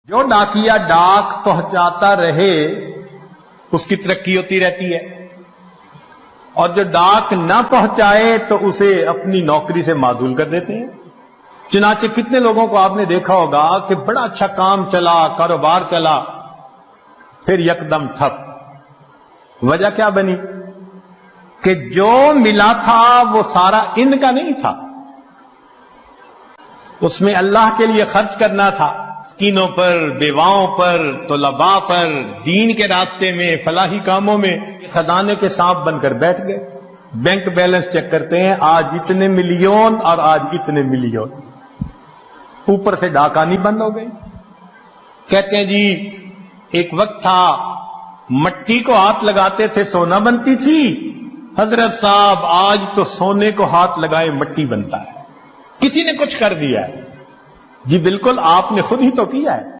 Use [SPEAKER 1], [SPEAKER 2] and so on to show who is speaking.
[SPEAKER 1] जो डाकिया डाक पहुंचाता रहे उसकी तरक्की होती रहती है, और जो डाक ना पहुंचाए तो उसे अपनी नौकरी से माजूल कर देते हैं। चुनाचे कितने लोगों को आपने देखा होगा कि बड़ा अच्छा काम चला, कारोबार चला, फिर यकदम ठप। वजह क्या बनी कि जो मिला था वो सारा इनका नहीं था, उसमें अल्लाह के लिए खर्च करना था, मिस्कीनों पर, बेवाओं पर, तलबा पर, दीन के रास्ते में, फलाही कामों में। खजाने के सांप बनकर बैठ गए। बैंक बैलेंस चेक करते हैं, आज इतने मिलियन और आज इतने मिलियन, ऊपर से डाकानी बंद हो गई। कहते हैं जी एक वक्त था मट्टी को हाथ लगाते थे सोना बनती थी। हजरत साहब आज तो सोने को हाथ लगाए मट्टी बनता है। किसी ने कुछ कर दिया है जी? बिल्कुल, आपने खुद ही तो किया है।